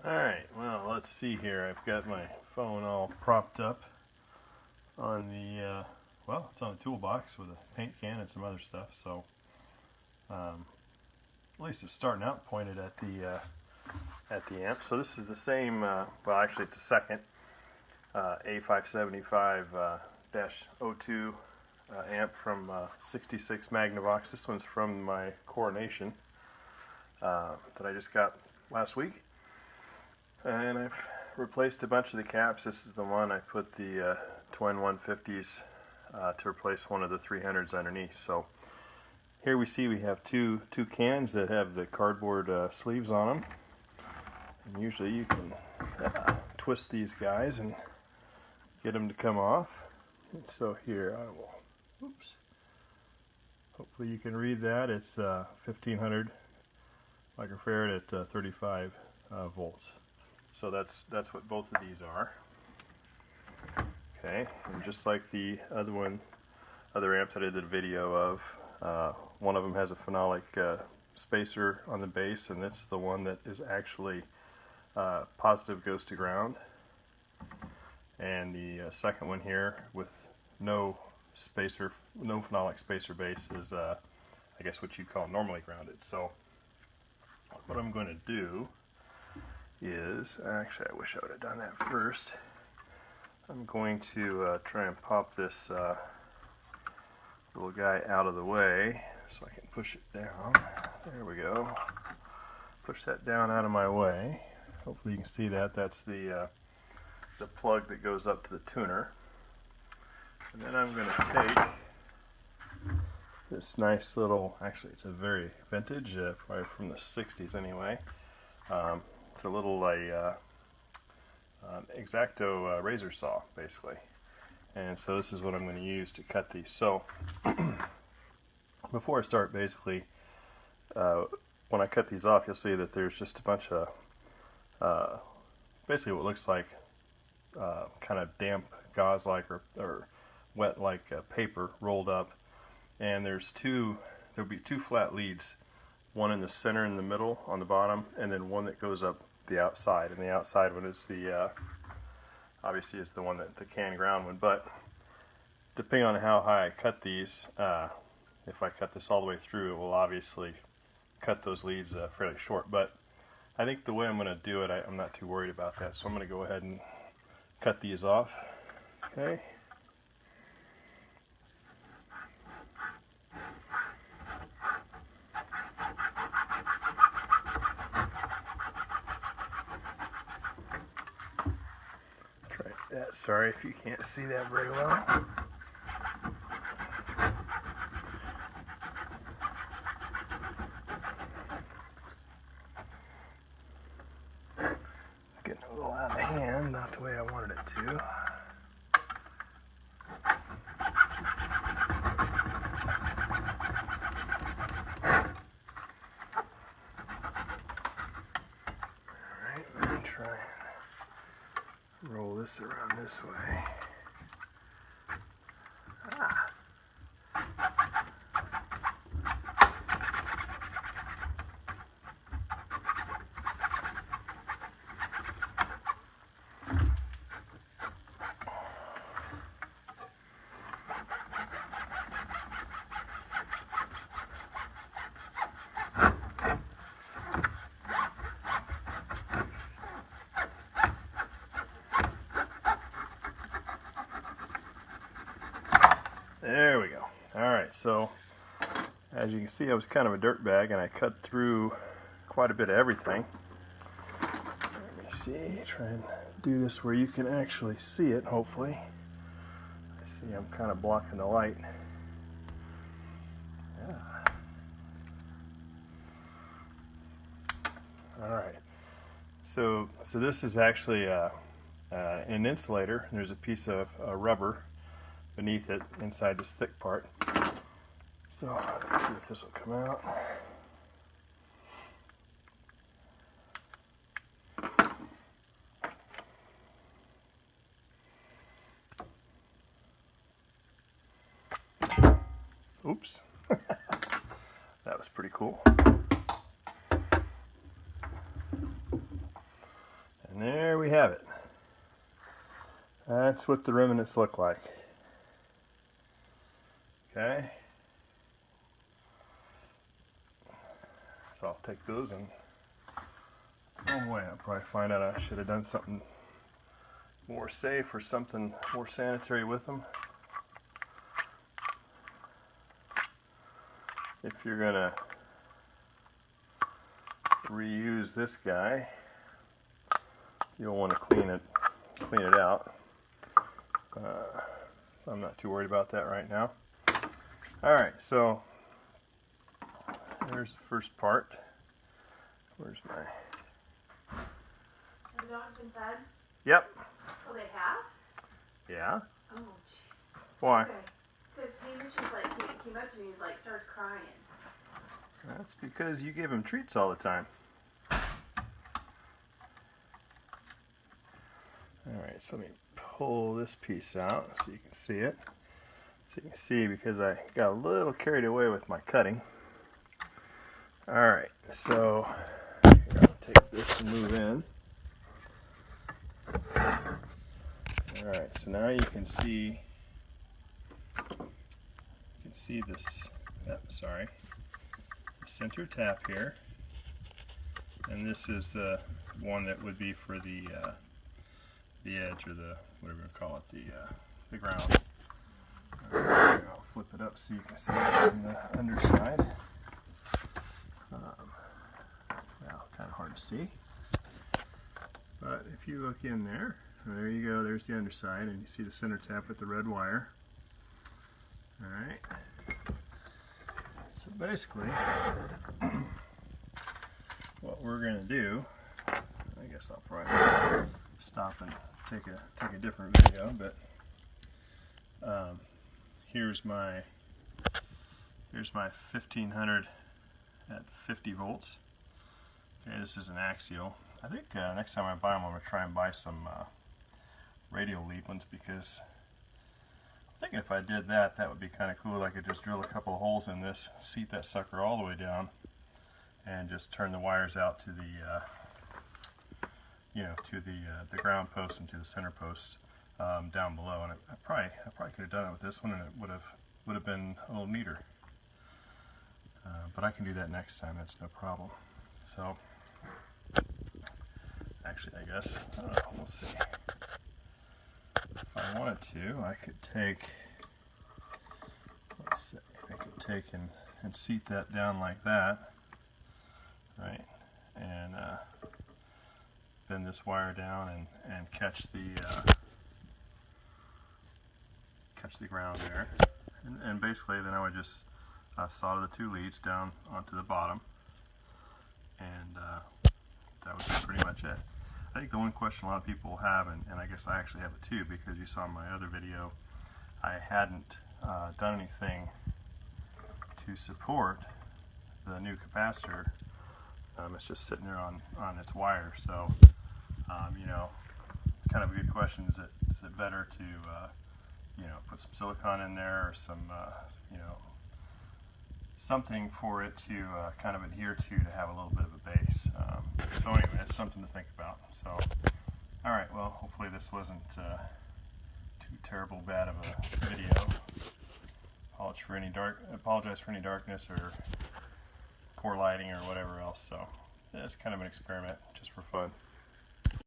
Alright, well, let's see here. I've got my phone all propped up on the, well, it's on a toolbox with a paint can and some other stuff, so at least it's starting out pointed at the amp. So this is the same, well, actually it's a second A575-02 amp from 66 Magnavox. This one's from my Coronation that I just got last week. And I've replaced a bunch of the caps. This is the one I put the twin 150s to replace one of the 300s underneath. So here we see we have two cans that have the cardboard sleeves on them. And usually you can twist these guys and get them to come off. And so here I will, oops, hopefully you can read that. It's 1500 microfarad at 35 volts. So that's what both of these are. Okay, and just like the other amp that I did a video of, one of them has a phenolic spacer on the base, and that's the one that is actually positive goes to ground. And the second one here with no spacer, no phenolic spacer base is, I guess what you'd call normally grounded. So what I'm going to do is, actually I wish I would have done that first. I'm going to try and pop this little guy out of the way so I can push it down. There we go. Push that down out of my way. Hopefully you can see that. That's the plug that goes up to the tuner. And then I'm going to take this nice little, actually it's a very vintage, probably from the 60s anyway. It's a little X-Acto razor saw, basically. And so this is what I'm going to use to cut these. So before I start, basically, when I cut these off, you'll see that there's just a bunch of basically what looks like kind of damp gauze-like or wet-like paper rolled up. And there'll be two flat leads, one in the center in the middle on the bottom, and then one that goes up the outside. And the outside one is the obviously is the one that the can ground one. But depending on how high I cut these, if I cut this all the way through, it will obviously cut those leads fairly short. But I think the way I'm going to do it, I'm not too worried about that. So I'm going to go ahead and cut these off. Okay. Sorry if you can't see that very well. It's getting a little out of hand, not the way I wanted it to. Alright, let me try and roll this around this way. There we go. Alright, so as you can see, I was kind of a dirtbag and I cut through quite a bit of everything. Let me see, try and do this where you can actually see it, hopefully. I see I'm kind of blocking the light. Yeah. Alright, so this is actually an insulator. There's a piece of rubber beneath it, inside this thick part. So let's see if this will come out. Oops. That was pretty cool. And there we have it. That's what the remnants look like. Okay. So I'll take those and throw them away. I'll probably find out I should have done something more safe or something more sanitary with them. If you're gonna reuse this guy, you'll want to clean it out. I'm not too worried about that right now. Alright, so there's the first part. Where's my... Have the dogs been fed? Yep. Oh, they have? Yeah. Oh, jeez. Why? Okay. Because Hamish was like, he came up to me and like starts crying. That's because you give him treats all the time. Alright, so let me pull this piece out so you can see it. So you can see, because I got a little carried away with my cutting. Alright, so here, I'll take this and move in. Alright, so now you can see this, sorry, the center tap here. And this is the one that would be for the edge, or the, whatever you call it, the ground. Right, I'll flip it up so you can see it on the underside. Now, kind of hard to see. But if you look in there, there you go, there's the underside, and you see the center tap with the red wire. Alright. So basically, what we're going to do, I guess I'll probably stop and take a different video, but here's my 1500 at 50 volts. Okay, this is an axial. I think next time I buy them, I'm going to try and buy some radial lead ones, because I'm thinking if I did that, that would be kind of cool. I could just drill a couple of holes in this, seat that sucker all the way down, and just turn the wires out to the the ground post and to the center post down below. And I probably could have done it with this one, and it would have been a little neater. But I can do that next time. That's no problem. So actually, I guess we'll see. If I wanted to, I could take. Let's see. I could take and seat that down like that, right? And bend this wire down and catch the ground there, and basically then I would just solder the two leads down onto the bottom, and that would be pretty much it. I think the one question a lot of people have, and I guess I actually have it too, because you saw in my other video I hadn't done anything to support the new capacitor. It's just sitting there on its wire, so it's kind of a good question. Is it better to put some silicone in there, or some something for it to kind of adhere to have a little bit of a base. So anyway, it's something to think about. So alright, well, hopefully this wasn't too terrible bad of a video. Apologize for any darkness or poor lighting or whatever else. So it's kind of an experiment just for fun.